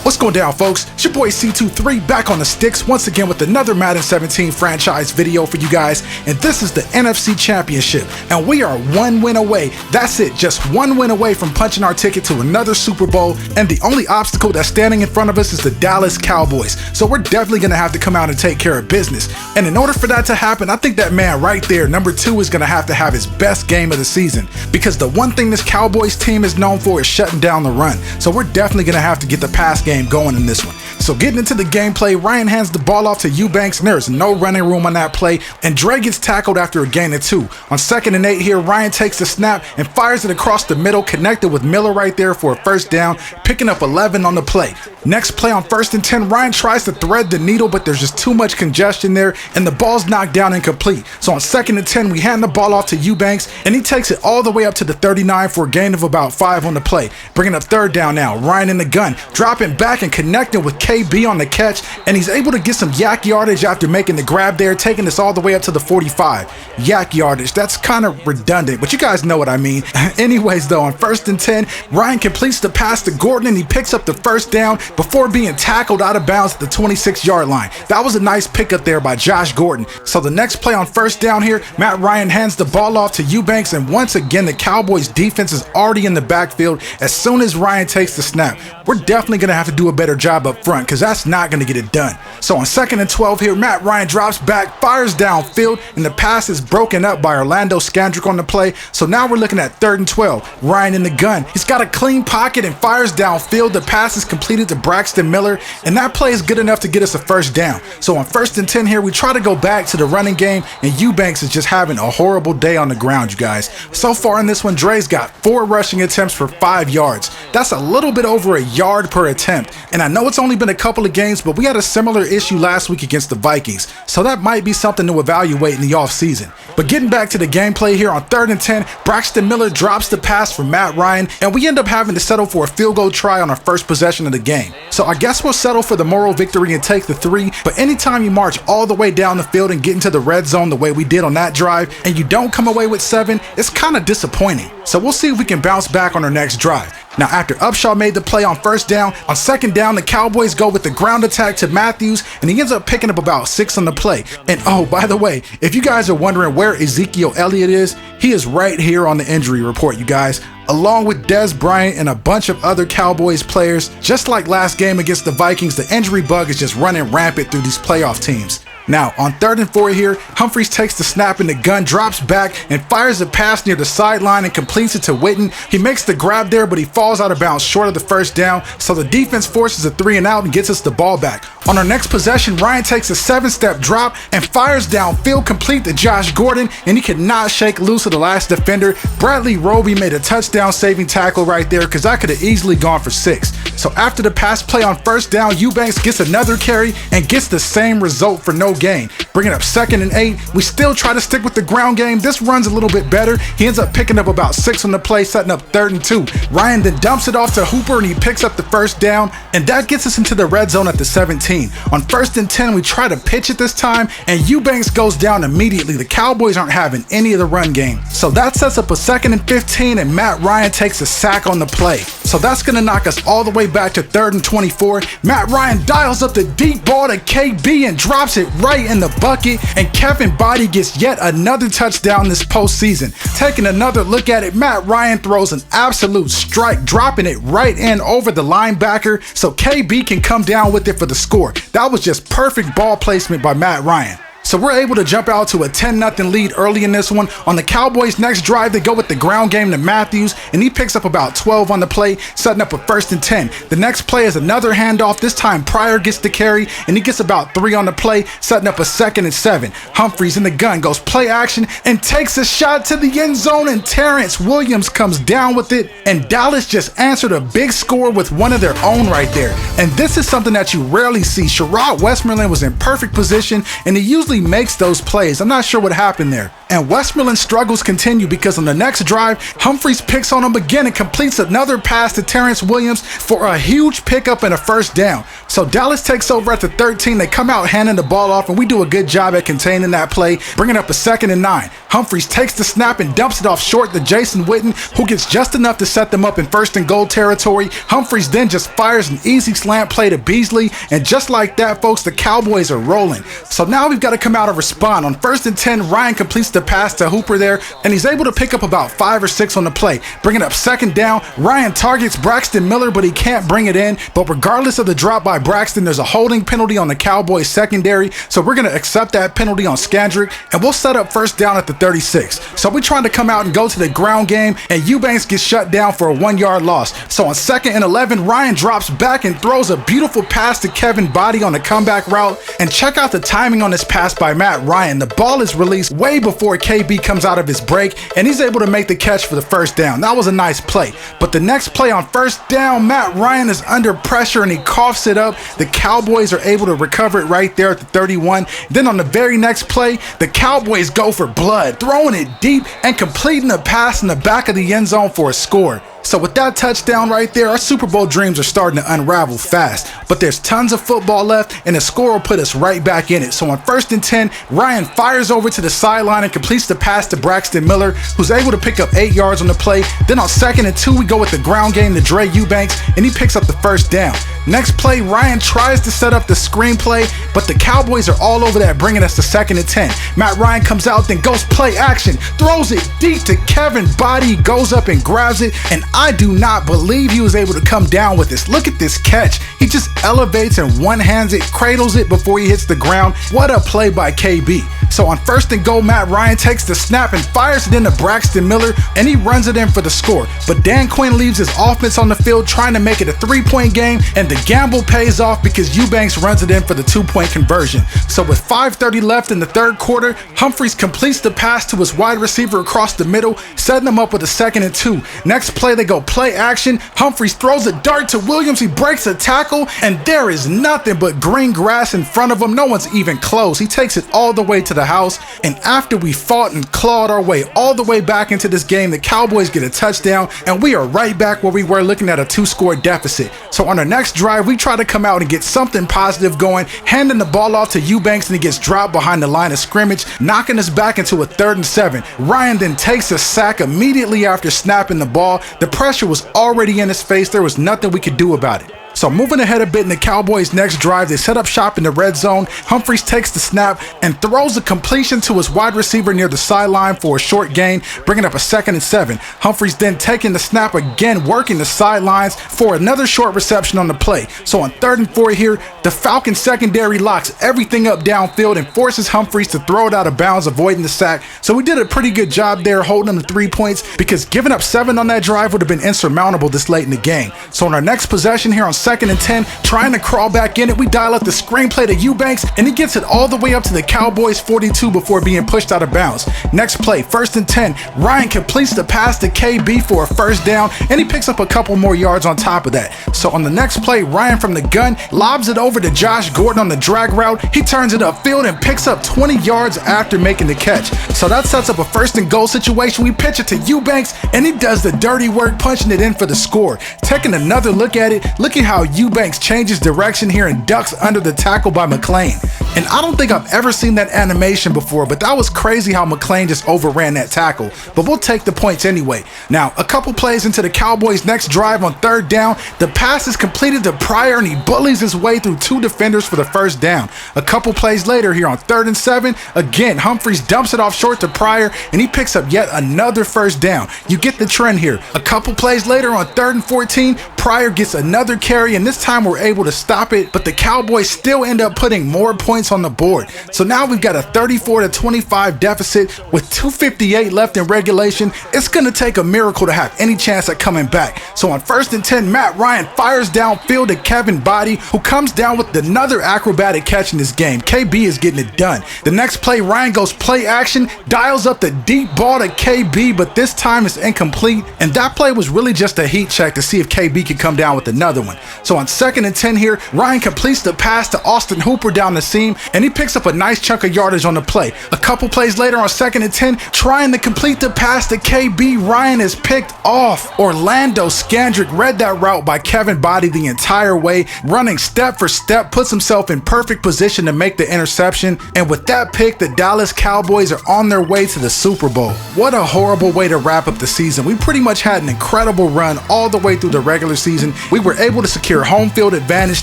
What's going down, folks? It's your boy C23 back on the sticks once again with another Madden 17 franchise video for you guys, and this is the NFC Championship, and we are one win away. That's it, just one win away from punching our ticket to another Super Bowl, and the only obstacle that's standing in front of us is the Dallas Cowboys, so we're definitely going to have to come out and take care of business. And in order for that to happen, I think that man right there, number 2, is going to have his best game of the season, because the one thing this Cowboys team is known for is shutting down the run, so we're definitely going to have to get the pass game going in this one. So getting into the gameplay, Ryan hands the ball off to Eubanks, and there's no running room on that play, and Dre gets tackled after a gain of 2. On 2nd and 8 here, Ryan takes the snap and fires it across the middle, connected with Miller right there for a first down, picking up 11 on the play. Next play on 1st and 10, Ryan tries to thread the needle, but there's just too much congestion there, and the ball's knocked down incomplete. So on 2nd and 10, we hand the ball off to Eubanks, and he takes it all the way up to the 39 for a gain of about 5 on the play, bringing up 3rd down now. Ryan in the gun, dropping back and connecting with KB on the catch, and he's able to get some yak yardage after making the grab there, taking this all the way up to the 45. Yak yardage, that's kind of redundant, but you guys know what I mean. Anyways though, on 1st and 10, Ryan completes the pass to Gordon, and he picks up the first down before being tackled out of bounds at the 26-yard line. That was a nice pickup there by Josh Gordon. So the next play on 1st down here, Matt Ryan hands the ball off to Eubanks, and once again the Cowboys defense is already in the backfield as soon as Ryan takes the snap. We're definitely going to have to do a better job up front, because that's not going to get it done. So on 2nd and 12 here, Matt Ryan drops back, fires downfield, and the pass is broken up by Orlando Scandrick on the play. So now we're looking at 3rd and 12. Ryan in the gun. He's got a clean pocket and fires downfield. The pass is completed to Braxton Miller, and that play is good enough to get us a first down. So on 1st and 10 here, we try to go back to the running game, and Eubanks is just having a horrible day on the ground, you guys. So far in this one, Dre's got 4 rushing attempts for 5 yards. That's a little bit over a yard per attempt, and I know it's only been a couple of games, but we had a similar issue last week against the Vikings, so that might be something to evaluate in the offseason. But getting back to the gameplay here, on 3rd and 10, Braxton Miller drops the pass for Matt Ryan, and we end up having to settle for a field goal try on our first possession of the game. So I guess we'll settle for the moral victory and take the 3, but anytime you march all the way down the field and get into the red zone the way we did on that drive, and you don't come away with 7, it's kind of disappointing. So we'll see if we can bounce back on our next drive. Now, after Upshaw made the play on 1st down, on 2nd down, the Cowboys go with the ground attack to Matthews, and he ends up picking up about 6 on the play. And oh, by the way, if you guys are wondering where Ezekiel Elliott is, he is right here on the injury report, you guys, along with Dez Bryant and a bunch of other Cowboys players. Just like last game against the Vikings, the injury bug is just running rampant through these playoff teams. Now, on 3rd and 4 here, Humphries takes the snap in the gun, drops back, and fires a pass near the sideline and completes it to Witten. He makes the grab there, but he falls out of bounds short of the first down, so the defense forces a 3 and out and gets us the ball back. On our next possession, Ryan takes a 7-step drop and fires downfield complete to Josh Gordon, and he cannot shake loose of the last defender. Bradley Roby made a touchdown-saving tackle right there, because I could have easily gone for 6. So after the pass play on 1st down, Eubanks gets another carry and gets the same result for no gain. Bringing up 2nd and 8, we still try to stick with the ground game. This run's a little bit better. He ends up picking up about 6 on the play, setting up 3rd and 2. Ryan then dumps it off to Hooper, and he picks up the first down, and that gets us into the red zone at the 17. On 1st and 10, we try to pitch it this time, and Eubanks goes down immediately. The Cowboys aren't having any of the run game. So that sets up a 2nd and 15, and Matt Ryan takes a sack on the play. So that's going to knock us all the way back to 3rd and 24. Matt Ryan dials up the deep ball to KB and drops it right in the bucket, and Kevin Body gets yet another touchdown this postseason. Taking another look at it, Matt Ryan throws an absolute strike, dropping it right in over the linebacker so KB can come down with it for the score. That was just perfect ball placement by Matt Ryan. So we're able to jump out to a 10-0 lead early in this one. On the Cowboys' next drive, they go with the ground game to Matthews, and he picks up about 12 on the play, setting up a 1st and 10. The next play is another handoff. This time Pryor gets the carry, and he gets about 3 on the play, setting up a 2nd and 7. Humphries in the gun goes play action and takes a shot to the end zone, and Terrence Williams comes down with it, and Dallas just answered a big score with one of their own right there. And this is something that you rarely see. Sherrod Westmoreland was in perfect position, and he usually usually makes those plays. I'm not sure what happened there. And Westmoreland's struggles continue because on the next drive, Humphries picks on him again and completes another pass to Terrence Williams for a huge pickup and a first down. So Dallas takes over at the 13. They come out handing the ball off, and we do a good job at containing that play, bringing up a 2nd and 9. Humphries takes the snap and dumps it off short to Jason Witten, who gets just enough to set them up in 1st and goal territory. Humphries then just fires an easy slant play to Beasley, and just like that, folks, the Cowboys are rolling. So now we've got to come out and respond. On 1st and 10, Ryan completes the pass to Hooper there, and he's able to pick up about 5 or 6 on the play. Bringing up 2nd down, Ryan targets Braxton Miller, but he can't bring it in. But regardless of the drop by Braxton, there's a holding penalty on the Cowboys secondary, so we're going to accept that penalty on Skandrick, and we'll set up 1st down at the 36. So we're trying to come out and go to the ground game, and Eubanks gets shut down for a 1-yard loss. So on 2nd and 11, Ryan drops back and throws a beautiful pass to Kevin Body on the comeback route. And check out the timing on this pass by Matt Ryan. The ball is released way before KB comes out of his break, and he's able to make the catch for the 1st down. That was a nice play. But the next play on 1st down, Matt Ryan is under pressure and he coughs it up. The Cowboys are able to recover it right there at the 31. Then on the very next play, the Cowboys go for blood, throwing it deep and completing a pass in the back of the end zone for a score. So with that touchdown right there, our Super Bowl dreams are starting to unravel fast. But there's tons of football left, and the score will put us right back in it. So on 1st and 10, Ryan fires over to the sideline and completes the pass to Braxton Miller, who's able to pick up 8 yards on the play. Then on 2nd and 2, we go with the ground game to Dre Eubanks, and he picks up the 1st down. Next play, Ryan tries to set up the screenplay, but the Cowboys are all over that, bringing us to 2nd and 10. Matt Ryan comes out, then goes play action, throws it deep to Kevin Body, goes up and grabs it, and I do not believe he was able to come down with this. Look at this catch. He just elevates and one-hands it, cradles it before he hits the ground. What a play by KB. So on 1st and goal, Matt Ryan takes the snap and fires it into Braxton Miller, and he runs it in for the score. But Dan Quinn leaves his offense on the field trying to make it a 3-point game, and the gamble pays off because Eubanks runs it in for the 2-point conversion. So with 5:30 left in the 3rd quarter, Humphries completes the pass to his wide receiver across the middle, setting them up with a 2nd and 2. Next play, they go play action. Humphries throws a dart to Williams. He breaks a tackle, and there is nothing but green grass in front of him. No one's even close. He takes it all the way to the house, and after we fought and clawed our way all the way back into this game, the Cowboys get a touchdown, and we are right back where we were, looking at a 2-score deficit. So on our next drive, we try to come out and get something positive going, handing the ball off to Eubanks, and he gets dropped behind the line of scrimmage, knocking us back into a 3rd and 7. Ryan then takes a sack immediately after snapping the ball. The pressure was already in his face. There was nothing we could do about it. So moving ahead a bit in the Cowboys' next drive, they set up shop in the red zone. Humphries takes the snap and throws a completion to his wide receiver near the sideline for a short gain, bringing up a 2nd and 7. Humphries then taking the snap again, working the sidelines for another short reception on the play. So on 3rd and 4 here, the Falcons secondary locks everything up downfield and forces Humphries to throw it out of bounds, avoiding the sack. So we did a pretty good job there holding the 3 points, because giving up 7 on that drive would have been insurmountable this late in the game. So on our next possession here on 2nd and 10, trying to crawl back in it, we dial up the screenplay to Eubanks, and he gets it all the way up to the Cowboys 42 before being pushed out of bounds. Next play, 1st and 10, Ryan completes the pass to KB for a 1st down, and he picks up a couple more yards on top of that. So on the next play, Ryan from the gun lobs it over to Josh Gordon on the drag route. He turns it upfield and picks up 20 yards after making the catch. So that sets up a 1st and goal situation. We pitch it to Eubanks, and he does the dirty work, punching it in for the score. Taking another look at it, look at how Eubanks changes direction here and ducks under the tackle by McClain. And I don't think I've ever seen that animation before, but that was crazy how McClain just overran that tackle. But we'll take the points anyway. Now, a couple plays into the Cowboys' next drive on 3rd down, the pass is completed to Pryor, and he bullies his way through 2 defenders for the 1st down. A couple plays later here on 3rd and 7, again, Humphries dumps it off short to Pryor, and he picks up yet another 1st down. You get the trend here. A couple plays later on 3rd and 14, Pryor gets another carry, and this time we're able to stop it, but the Cowboys still end up putting more points on the board. So now we've got a 34-25 deficit with 2:58 left in regulation. It's going to take a miracle to have any chance at coming back. So on 1st and 10, Matt Ryan fires downfield to Kevin Body, who comes down with another acrobatic catch in this game. KB is getting it done. The next play, Ryan goes play action, dials up the deep ball to KB, but this time it's incomplete. And that play was really just a heat check to see if KB could come down with another one. So on 2nd and 10 here, Ryan completes the pass to Austin Hooper down the seam, him, and he picks up a nice chunk of yardage on the play. A couple plays later on 2nd and 10, trying to complete the pass to KB, Ryan is picked off. Orlando Scandrick read that route by Kevin Body the entire way, running step for step, puts himself in perfect position to make the interception, and with that pick, the Dallas Cowboys are on their way to the Super Bowl. What a horrible way to wrap up the season. We pretty much had an incredible run all the way through the regular season. We were able to secure home field advantage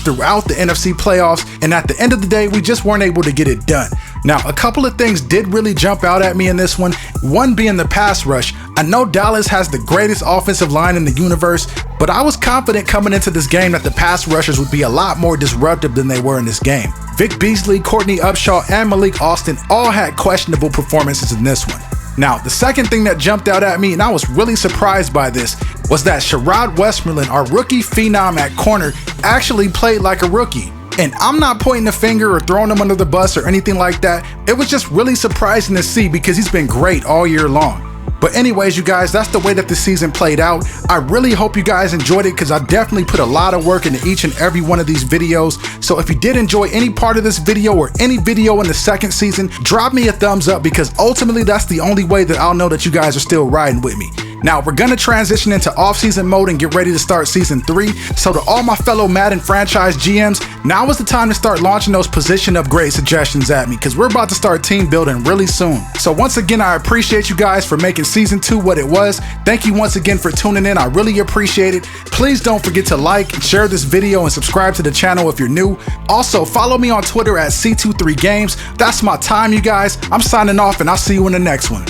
throughout the NFC playoffs, and at the end of the day, we just weren't able to get it done. Now, a couple of things did really jump out at me in this one, one being the pass rush. I know Dallas has the greatest offensive line in the universe, but I was confident coming into this game that the pass rushers would be a lot more disruptive than they were in this game. Vic Beasley, Courtney Upshaw, and Malik Austin all had questionable performances in this one. Now, the second thing that jumped out at me, and I was really surprised by this, was that Sherrod Westmoreland, our rookie phenom at corner, actually played like a rookie. And I'm not pointing the finger or throwing him under the bus or anything like that. It was just really surprising to see because he's been great all year long. But anyways, you guys, that's the way that the season played out. I really hope you guys enjoyed it because I definitely put a lot of work into each and every one of these videos. So if you did enjoy any part of this video or any video in the second season, drop me a thumbs up because ultimately that's the only way that I'll know that you guys are still riding with me. Now, we're going to transition into off-season mode and get ready to start season 3. So to all my fellow Madden franchise GMs, now is the time to start launching those position upgrade suggestions at me because we're about to start team building really soon. So once again, I appreciate you guys for making season 2 what it was. Thank you once again for tuning in. I really appreciate it. Please don't forget to like and share this video and subscribe to the channel if you're new. Also, follow me on Twitter at C23Games. That's my time, you guys. I'm signing off and I'll see you in the next one.